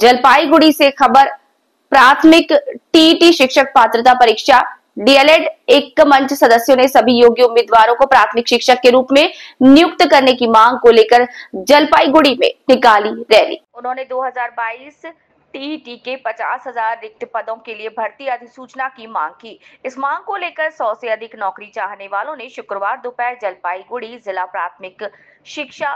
जलपाईगुड़ी से खबर। प्राथमिक टीईटी शिक्षक पात्रता परीक्षा डीएलएड एक मंच सदस्यों ने सभी योग्य उम्मीदवारों को प्राथमिक शिक्षक के रूप में नियुक्त करने की मांग को लेकर जलपाईगुड़ी में निकाली रैली। उन्होंने 2022 टीईटी के 50,000 रिक्त पदों के लिए भर्ती अधिसूचना की मांग की। इस मांग को लेकर 100 से अधिक नौकरी चाहने वालों ने शुक्रवार दोपहर जलपाईगुड़ी जिला प्राथमिक शिक्षा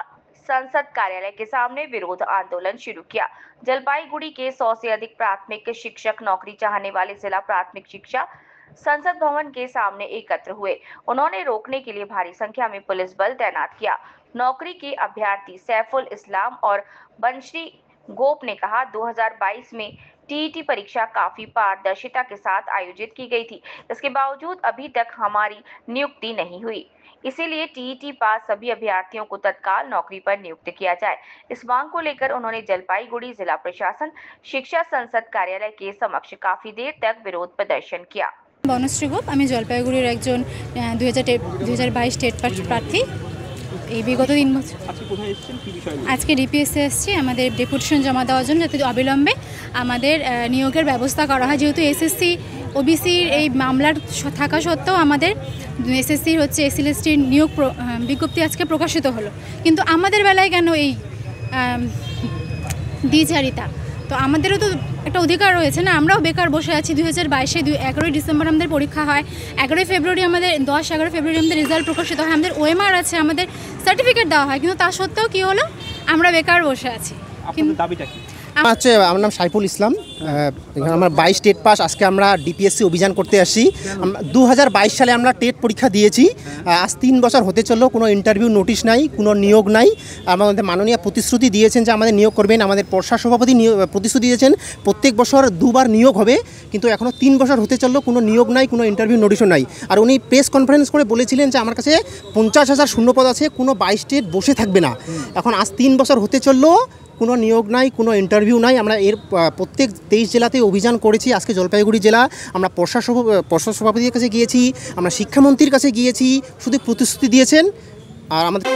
संसद कार्यालय के सामने विरोध आंदोलन शुरू किया। जलपाईगुड़ी के 100 से अधिक प्राथमिक शिक्षक नौकरी चाहने वाले जिला प्राथमिक शिक्षा संसद भवन के सामने एकत्र हुए। उन्होंने रोकने के लिए भारी संख्या में पुलिस बल तैनात किया। नौकरी के अभ्यर्थी सैफुल इस्लाम और बंशी गोप ने कहा, 2022 में टीईटी परीक्षा काफी पारदर्शिता के साथ आयोजित की गई थी। इसके बावजूद अभी तक हमारी नियुक्ति नहीं हुई, इसीलिए टीईटी पास सभी अभ्यर्थियों को तत्काल नौकरी पर नियुक्त किया जाए। इस मांग को लेकर उन्होंने जलपाईगुड़ी जिला प्रशासन शिक्षा संसद कार्यालय के समक्ष काफी देर तक विरोध प्रदर्शन किया। বনশ্রী গোপ, আমি জলপাইগুড়ির একজন 2022 টেট পাস প্রার্থী। এই বিগত 3 বছর আজকে ডিপিএসসি এসেছি আমাদের ডেপুটেশন জমা দেওয়ার জন্য, যাতে অবিলম্বে আমাদের নিয়োগের ব্যবস্থা করা হয়। যেহেতু এসএসসি ওবিসির এই মামলার থাকা সত্ত্বেও আমাদের এসএসসির এসএলএসটির নিয়োগ বিজ্ঞপ্তি আজকে প্রকাশিত হলো, কিন্তু আমাদের বেলায় কেন এই দ্বিচারিতা? তো আমাদেরও তো একটা অধিকার রয়েছে না, আমরাও বেকার বসে আছি। 2022-এ 11 ডিসেম্বর আমাদের পরীক্ষা হয়, 11 ফেব্রুয়ারি আমাদের 11 ফেব্রুয়ারি আমাদের রেজাল্ট প্রকাশিত হয়, আমাদের ওএমআর আছে, আমাদের সার্টিফিকেট দেওয়া হয়, কিন্তু তা সত্ত্বেও কী হলো, আমরা বেকার বসে আছি। কিন্তু দাবিটা কি? আমার নাম সাইফুল ইসলাম, আমার 22 টেট পাস। আজকে আমরা ডিপিএসসি অভিযান করতে আসি। 2022 সালে আমরা টেট পরীক্ষা দিয়েছি। আজ 3 বছর হতে চললেও কোনো ইন্টারভিউ নোটিশ নাই, কোনো নিয়োগ নাই। আমাদের মাননীয় প্রতিশ্রুতি দিয়েছেন যে আমাদের নিয়োগ করবেন, আমাদের পর্ষদ সভাপতি প্রতিশ্রুতি দিয়েছেন প্রত্যেক বছর 2বার নিয়োগ হবে, কিন্তু এখনও 3 বছর হতে চললেও কোনো নিয়োগ নাই, কোনো ইন্টারভিউ নোটিশও নাই। আর উনি প্রেস কনফারেন্স করে বলেছিলেন যে আমার কাছে 50,000 শূন্যপদ আছে, কোনো 22 টেট বসে থাকবে না। এখন আজ 3 বছর হতে চললেও কোনো নিয়োগ নাই, কোনো ইন্টারভিউ নাই। আমরা এর প্রত্যেক 23 জেলাতে অভিযান করেছি। আজকে জলপাইগুড়ি জেলা আমরা পর্ষদ সভাপতির কাছে গিয়েছি, আমরা শিক্ষামন্ত্রীর কাছে গিয়েছি, শুধু প্রতিশ্রুতি দিয়েছেন। আর আমাদের